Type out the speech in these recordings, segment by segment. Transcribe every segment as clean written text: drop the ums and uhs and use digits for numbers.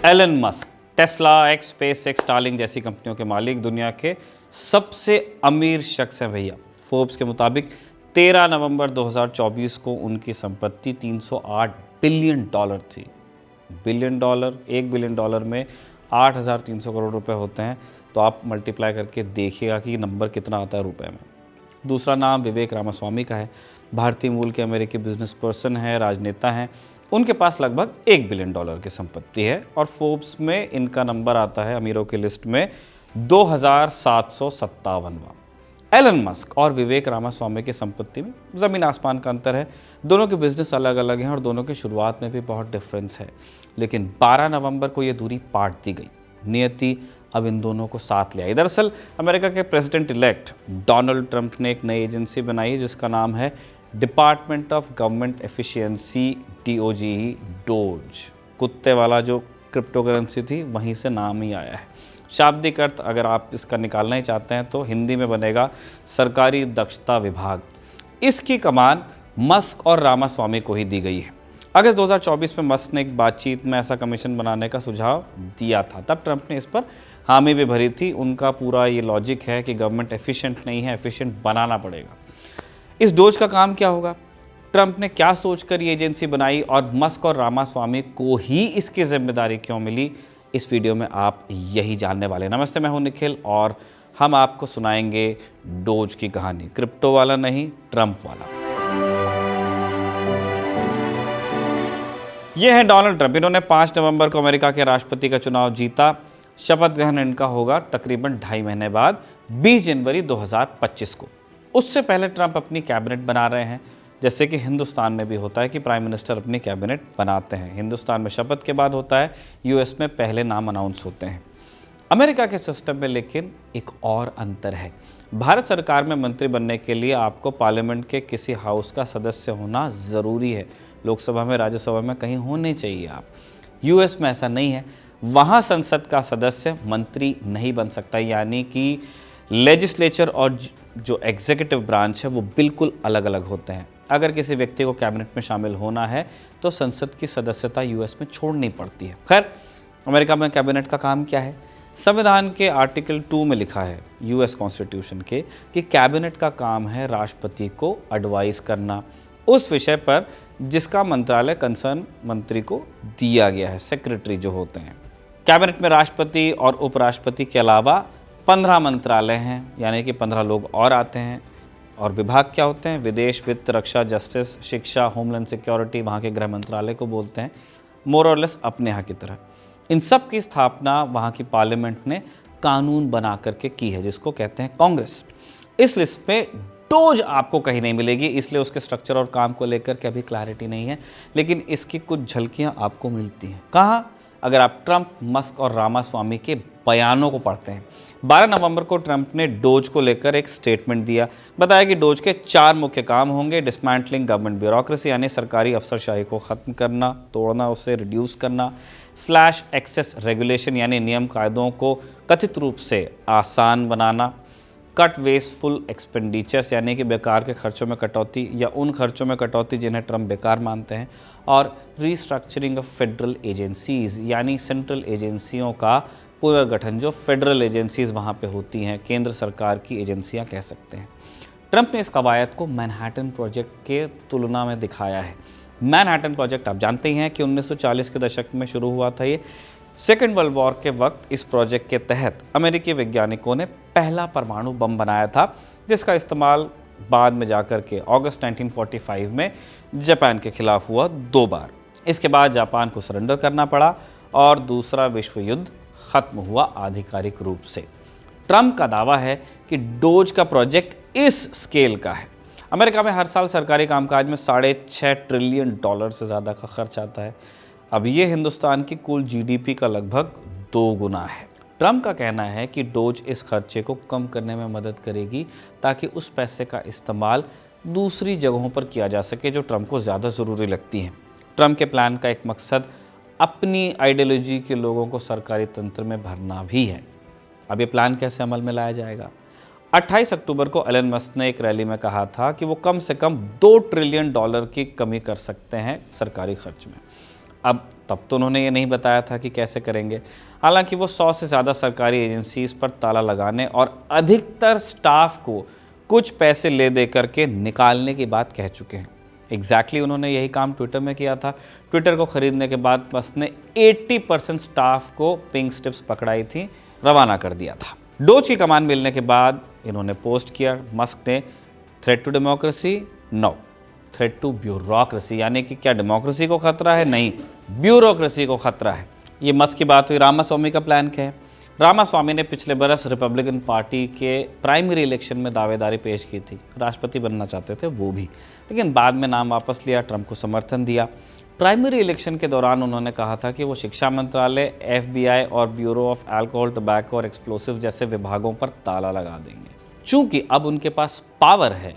Elon Musk, Tesla, X, SpaceX, Starlink जैसी कंपनियों के मालिक दुनिया के सबसे अमीर शख्स हैं भैया। फोर्ब्स के मुताबिक 13 नवंबर 2024 को उनकी संपत्ति $308 बिलियन थी। बिलियन डॉलर, $1 बिलियन में 8,300 करोड़ रुपए होते हैं, तो आप मल्टीप्लाई करके देखिएगा कि नंबर कितना आता है रुपए में। दूसरा नाम विवेक रामास्वामी का है। भारतीय मूल के अमेरिकी बिजनेस पर्सन हैं, राजनेता हैं। उनके पास लगभग $1 बिलियन की संपत्ति है और फोर्ब्स में इनका नंबर आता है अमीरों की लिस्ट में 2757वां। एलन मस्क और विवेक रामास्वामी की संपत्ति में ज़मीन आसमान का अंतर है। दोनों के बिजनेस अलग अलग हैं और दोनों की शुरुआत में भी बहुत डिफरेंस है, लेकिन 12 नवंबर को ये दूरी पाट दी गई। नियति अब इन दोनों को साथ ले आई। दरअसल अमेरिका के प्रेसिडेंट इलेक्ट डोनाल्ड ट्रंप ने एक नई एजेंसी बनाई जिसका नाम है department of government efficiency, dose. कुत्ते वाला जो क्रिप्टो करेंसी थी वहीं से नाम ही आया है। शाब्दिक अर्थ अगर आप इसका निकालना ही चाहते हैं तो हिंदी में बनेगा सरकारी दक्षता विभाग। इसकी कमान मस्क और रामास्वामी को ही दी गई है। अगस्त 2024 में मस्क ने एक बातचीत में ऐसा कमीशन बनाने का सुझाव दिया था, तब ट्रंप ने इस पर हामी भी भरी थी। उनका पूरा ये लॉजिक है कि गवर्नमेंट एफिशिएंट नहीं है, एफिशिएंट बनाना पड़ेगा। इस डोज का काम क्या होगा, ट्रंप ने क्या सोचकर ये एजेंसी बनाई और मस्क और रामास्वामी को ही इसकी जिम्मेदारी क्यों मिली, इस वीडियो में आप यही जानने वाले। नमस्ते, मैं हूं निखिल और हम आपको सुनाएंगे डोज की कहानी। क्रिप्टो वाला नहीं, ट्रंप वाला। ये है डोनाल्ड ट्रंप। इन्होंने 5 नवंबर को अमेरिका के राष्ट्रपति का चुनाव जीता। शपथ ग्रहण इनका होगा तकरीबन 2.5 महीने बाद 20 जनवरी 2025 को। उससे पहले ट्रंप अपनी कैबिनेट बना रहे हैं, जैसे कि हिंदुस्तान में भी होता है कि प्राइम मिनिस्टर अपनी कैबिनेट बनाते हैं। हिंदुस्तान में शपथ के बाद होता है, यूएस में पहले नाम अनाउंस होते हैं। अमेरिका के सिस्टम में लेकिन एक और अंतर है। भारत सरकार में मंत्री बनने के लिए आपको पार्लियामेंट के किसी हाउस का सदस्य होना ज़रूरी है। लोकसभा में, राज्यसभा में कहीं होने चाहिए आप। यूएस में ऐसा नहीं है। वहाँ संसद का सदस्य मंत्री नहीं बन सकता, यानी कि लेजिस्लेचर और जो एग्जीक्यूटिव ब्रांच है वो बिल्कुल अलग अलग होते हैं। अगर किसी व्यक्ति को कैबिनेट में शामिल होना है तो संसद की सदस्यता यूएस में छोड़नी पड़ती है। खैर, अमेरिका में कैबिनेट का काम क्या है? संविधान के आर्टिकल 2 में लिखा है, यूएस कॉन्स्टिट्यूशन के, कि कैबिनेट का काम है राष्ट्रपति को एडवाइस करना उस विषय पर जिसका मंत्रालय कंसर्न मंत्री को दिया गया है, सेक्रेटरी जो होते हैं। कैबिनेट में राष्ट्रपति और उपराष्ट्रपति के अलावा 15 मंत्रालय हैं, यानी कि 15 लोग और आते हैं। और विभाग क्या होते हैं? विदेश, वित्त, रक्षा, जस्टिस, शिक्षा, होमलैंड सिक्योरिटी, वहाँ के गृह मंत्रालय को बोलते हैं, मोर और लेस अपने यहाँ की तरह। इन सब की स्थापना वहाँ की पार्लियामेंट ने कानून बना करके की है, जिसको कहते हैं कांग्रेस। इस लिस्ट पे डोज आपको कहीं नहीं मिलेगी, इसलिए उसके स्ट्रक्चर और काम को लेकर के अभी क्लैरिटी नहीं है, लेकिन इसकी कुछ झलकियाँ आपको मिलती हैं। कहाँ? अगर आप ट्रंप, मस्क और रामास्वामी के बयानों को पढ़ते हैं। 12 नवंबर को ट्रंप ने डोज को लेकर एक स्टेटमेंट दिया। बताया कि डोज के 4 मुख्य काम होंगे: डिसमैंटलिंग गवर्नमेंट ब्यूरोक्रेसी, यानी सरकारी अफसरशाही को ख़त्म करना, तोड़ना, उसे रिड्यूस करना, स्लैश एक्सेस रेगुलेशन, यानी नियम कायदों को कथित रूप से आसान बनाना, कट वेस्टफुल एक्सपेंडिचर्स, यानी कि बेकार के खर्चों में कटौती या उन खर्चों में कटौती जिन्हें ट्रंप बेकार मानते हैं, और रीस्ट्रक्चरिंग ऑफ फेडरल एजेंसीज़, यानी सेंट्रल एजेंसियों का पुनर्गठन, जो फेडरल एजेंसीज़ वहाँ पे होती हैं, केंद्र सरकार की एजेंसियाँ कह सकते हैं। ट्रंप ने इस कवायद को मैनहट्टन प्रोजेक्ट के तुलना में दिखाया है। मैनहट्टन प्रोजेक्ट आप जानते ही हैं कि 1940 के दशक में शुरू हुआ था। ये सेकेंड वर्ल्ड वॉर के वक्त इस प्रोजेक्ट के तहत अमेरिकी वैज्ञानिकों ने पहला परमाणु बम बनाया था, जिसका इस्तेमाल बाद में जाकर के अगस्त 1945 में जापान के खिलाफ हुआ 2 बार। इसके बाद जापान को सरेंडर करना पड़ा और दूसरा विश्व युद्ध खत्म हुआ आधिकारिक रूप से। ट्रंप का दावा है कि डोज का प्रोजेक्ट इस स्केल का है। अमेरिका में हर साल सरकारी कामकाज में $6.5 ट्रिलियन से ज़्यादा का खर्च आता है। अब ये हिंदुस्तान की कुल जीडीपी का लगभग 2 गुना है। ट्रंप का कहना है कि डोज इस खर्चे को कम करने में मदद करेगी ताकि उस पैसे का इस्तेमाल दूसरी जगहों पर किया जा सके जो ट्रंप को ज़्यादा ज़रूरी लगती हैं। ट्रंप के प्लान का एक मकसद अपनी आइडियोलॉजी के लोगों को सरकारी तंत्र में भरना भी है। अब ये प्लान कैसे अमल में लाया जाएगा? 28 अक्टूबर को एलन मस्क ने एक रैली में कहा था कि वो कम से कम $2 ट्रिलियन की कमी कर सकते हैं सरकारी खर्च में। अब तब तो उन्होंने ये नहीं बताया था कि कैसे करेंगे। हालांकि वो 100 से ज़्यादा सरकारी एजेंसीज पर ताला लगाने और अधिकतर स्टाफ को कुछ पैसे ले दे करके निकालने की बात कह चुके हैं। एग्जैक्टली उन्होंने यही काम ट्विटर में किया था। ट्विटर को खरीदने के बाद मस्क ने 80% स्टाफ को पिंक स्लिप्स पकड़ाई थी, रवाना कर दिया था। डोज की कमान मिलने के बाद इन्होंने पोस्ट किया, मस्क ने threat to democracy, no threat to bureaucracy, यानी कि क्या डेमोक्रेसी को खतरा है? नहीं, ब्यूरोक्रेसी को खतरा है। ये मस्क की बात हुई। रामास्वामी का प्लान क्या है? रामास्वामी ने पिछले बरस रिपब्लिकन पार्टी के प्राइमरी इलेक्शन में दावेदारी पेश की थी, राष्ट्रपति बनना चाहते थे वो भी, लेकिन बाद में नाम वापस लिया, ट्रंप को समर्थन दिया। प्राइमरी इलेक्शन के दौरान उन्होंने कहा था कि वो शिक्षा मंत्रालय, FBI और ब्यूरो ऑफ अल्कोहल, टबैको और एक्सप्लोसिव जैसे विभागों पर ताला लगा देंगे। चूंकि अब उनके पास पावर है,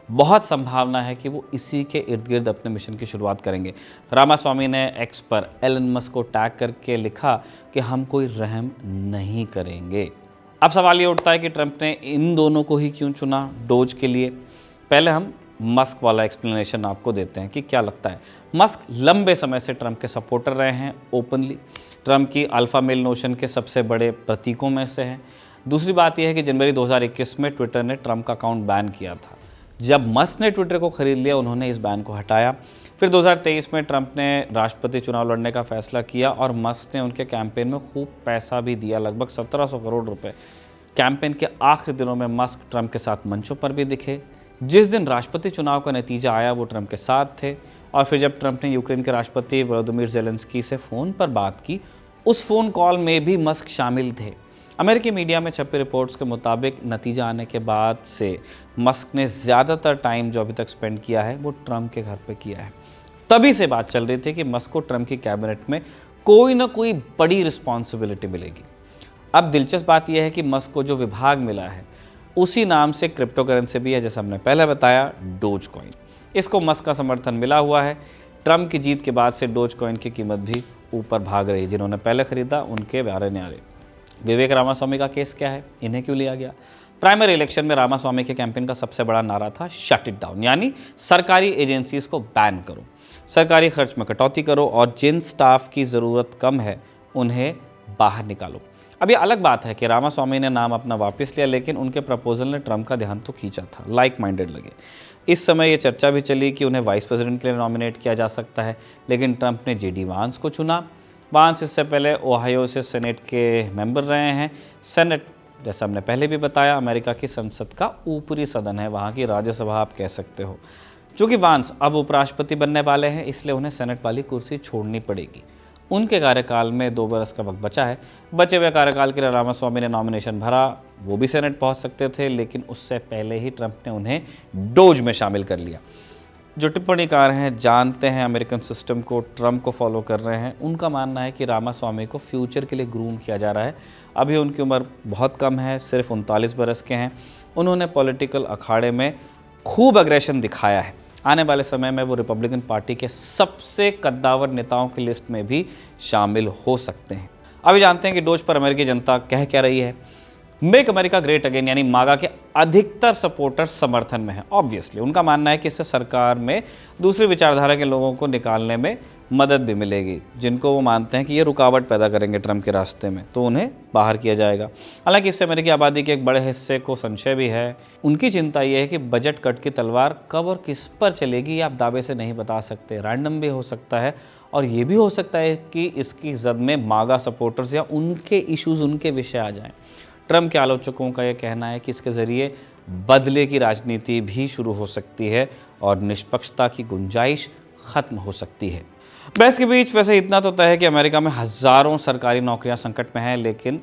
बहुत संभावना है कि वो इसी के इर्द गिर्द अपने मिशन की शुरुआत करेंगे। रामास्वामी ने एक्स पर एलन मस्क को टैग करके लिखा कि हम कोई रहम नहीं करेंगे। अब सवाल ये उठता है कि ट्रंप ने इन दोनों को ही क्यों चुना डोज के लिए। पहले हम मस्क वाला एक्सप्लेनेशन आपको देते हैं कि क्या लगता है। मस्क लंबे समय से ट्रंप के सपोर्टर रहे हैं, ओपनली ट्रंप की अल्फा मेल नोशन के सबसे बड़े प्रतीकों में से हैं। दूसरी बात यह है कि जनवरी 2021 में ट्विटर ने ट्रंप का अकाउंट बैन किया था। जब मस्क ने ट्विटर को खरीद लिया, उन्होंने इस बैन को हटाया। फिर 2023 में ट्रंप ने राष्ट्रपति चुनाव लड़ने का फैसला किया और मस्क ने उनके कैंपेन में खूब पैसा भी दिया, लगभग 1700 करोड़ रुपए। कैंपेन के आखिरी दिनों में मस्क ट्रंप के साथ मंचों पर भी दिखे। जिस दिन राष्ट्रपति चुनाव का नतीजा आया वो ट्रंप के साथ थे। और फिर जब ट्रंप ने यूक्रेन के राष्ट्रपति व्लादिमीर ज़ेलेंस्की से फ़ोन पर बात की, उस फ़ोन कॉल में भी मस्क शामिल थे। अमेरिकी मीडिया में छपी रिपोर्ट्स के मुताबिक नतीजा आने के बाद से मस्क ने ज़्यादातर टाइम जो अभी तक स्पेंड किया है वो ट्रंप के घर पे किया है। तभी से बात चल रही थी कि मस्क को ट्रंप की कैबिनेट में कोई ना कोई बड़ी रिस्पॉन्सिबिलिटी मिलेगी। अब दिलचस्प बात यह है कि मस्क को जो विभाग मिला है उसी नाम से क्रिप्टो करेंसी भी है, जैसा हमने पहले बताया, डोज कॉइन। इसको मस्क का समर्थन मिला हुआ है। ट्रंप की जीत के बाद से डोज कॉइन की कीमत भी ऊपर भाग रही। जिन्होंने पहले खरीदा उनके ब्यारे न्यारे। विवेक रामास्वामी का केस क्या है? इन्हें क्यों लिया गया? प्राइमरी इलेक्शन में रामास्वामी के कैंपेन का सबसे बड़ा नारा था शट इट डाउन, यानी सरकारी एजेंसीज को बैन करो, सरकारी खर्च में कटौती करो और जिन स्टाफ की ज़रूरत कम है उन्हें बाहर निकालो। अब ये अलग बात है कि रामास्वामी ने नाम अपना वापस लिया, लेकिन उनके प्रपोजल ने ट्रंप का ध्यान तो खींचा था, लाइक माइंडेड लगे। इस समय ये चर्चा भी चली कि उन्हें वाइस प्रेसिडेंट के लिए नॉमिनेट किया जा सकता है, लेकिन ट्रंप ने JD वांस को चुना। वांस इससे पहले ओहायो से सेनेट के मेंबर रहे हैं। सेनेट, जैसा हमने पहले भी बताया, अमेरिका की संसद का ऊपरी सदन है, वहाँ की राज्यसभा आप कह सकते हो। चूँकि वांस अब उपराष्ट्रपति बनने वाले हैं, इसलिए उन्हें सेनेट वाली कुर्सी छोड़नी पड़ेगी। उनके कार्यकाल में 2 बरस का वक्त बचा है। बचे हुए कार्यकाल के लिए रामास्वामी ने नॉमिनेशन भरा, वो भी सेनेट पहुंच सकते थे, लेकिन उससे पहले ही ट्रंप ने उन्हें डोज में शामिल कर लिया। जो टिप्पणीकार हैं, जानते हैं अमेरिकन सिस्टम को, ट्रंप को फॉलो कर रहे हैं, उनका मानना है कि रामास्वामी को फ्यूचर के लिए ग्रूम किया जा रहा है। अभी उनकी उम्र बहुत कम है, सिर्फ 39 बरस के हैं। उन्होंने पॉलिटिकल अखाड़े में खूब अग्रेशन दिखाया है। आने वाले समय में वो रिपब्लिकन पार्टी के सबसे कद्दावर नेताओं की लिस्ट में भी शामिल हो सकते हैं। अभी जानते हैं कि डोज पर अमेरिकी जनता कह क्या रही है। मेक अमेरिका ग्रेट अगेन यानी मागा के अधिकतर सपोर्टर्स समर्थन में हैं। ऑब्वियसली उनका मानना है कि इससे सरकार में दूसरी विचारधारा के लोगों को निकालने में मदद भी मिलेगी, जिनको वो मानते हैं कि ये रुकावट पैदा करेंगे ट्रंप के रास्ते में, तो उन्हें बाहर किया जाएगा। हालांकि इससे अमेरिकी आबादी के एक बड़े हिस्से को संशय भी है। उनकी चिंता ये है कि बजट कट की तलवार कब और किस पर चलेगी, ये आप दावे से नहीं बता सकते, रैंडम भी हो सकता है। और ये भी हो सकता है कि इसकी जद में मागा सपोर्टर्स या उनके इश्यूज़, उनके विषय आ जाएँ। ट्रंप के आलोचकों का यह कहना है कि इसके ज़रिए बदले की राजनीति भी शुरू हो सकती है और निष्पक्षता की गुंजाइश ख़त्म हो सकती है। बहस के बीच वैसे इतना तो तय है कि अमेरिका में हज़ारों सरकारी नौकरियां संकट में हैं, लेकिन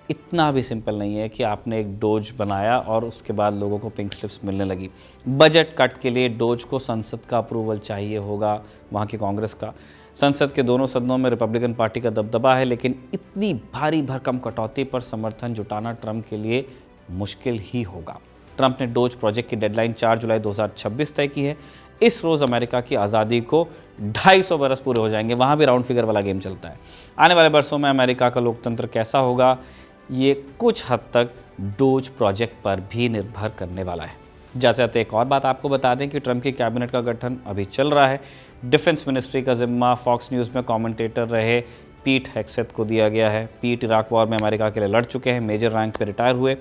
इतना भी सिंपल नहीं है कि आपने एक डोज बनाया और उसके बाद लोगों को पिंक स्लिप्स मिलने लगी। बजट कट के लिए डोज को संसद का अप्रूवल चाहिए होगा, वहाँ की कांग्रेस का। संसद के दोनों सदनों में रिपब्लिकन पार्टी का दबदबा है, लेकिन इतनी भारी भरकम कटौती पर समर्थन जुटाना ट्रंप के लिए मुश्किल ही होगा। ट्रंप ने डोज प्रोजेक्ट की डेडलाइन 4 जुलाई 2026 तय की है। इस रोज़ अमेरिका की आज़ादी को 250 बरस पूरे हो जाएंगे। वहाँ भी राउंड फिगर वाला गेम चलता है। आने वाले बरसों में अमेरिका का लोकतंत्र कैसा होगा, ये कुछ हद तक डोज प्रोजेक्ट पर भी निर्भर करने वाला है। जाते जाते एक और बात आपको बता दें कि ट्रंप की कैबिनेट का गठन अभी चल रहा है। डिफेंस मिनिस्ट्री का जिम्मा फॉक्स न्यूज़ में कमेंटेटर रहे पीट हेग्सेथ को दिया गया है। पीट इराक वॉर में अमेरिका के लिए लड़ चुके हैं, मेजर रैंक पे रिटायर हुए।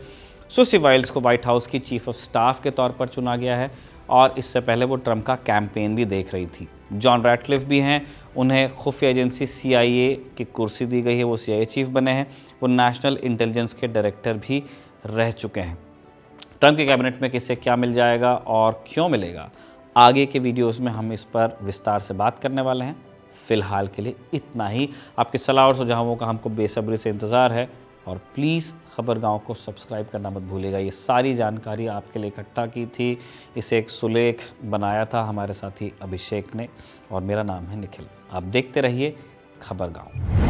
सुसी वाइल्स को व्हाइट हाउस की चीफ ऑफ स्टाफ के तौर पर चुना गया है और इससे पहले वो ट्रंप का कैंपेन भी देख रही थी। जॉन रैटक्लिफ भी हैं, उन्हें खुफिया एजेंसी CIA की कुर्सी दी गई है, वो CIA चीफ बने हैं। वो नेशनल इंटेलिजेंस के डायरेक्टर भी रह चुके हैं। ट्रंप के कैबिनेट में किसे क्या मिल जाएगा और क्यों मिलेगा, आगे के वीडियोस में हम इस पर विस्तार से बात करने वाले हैं। फ़िलहाल के लिए इतना ही। आपकी सलाह और सुझावों का हमको बेसब्री से इंतज़ार है और प्लीज़ खबरगांव को सब्सक्राइब करना मत भूलिएगा। ये सारी जानकारी आपके लिए इकट्ठा की थी, इसे एक सुलेख बनाया था हमारे साथी अभिषेक ने और मेरा नाम है निखिल। आप देखते रहिए खबरगांव।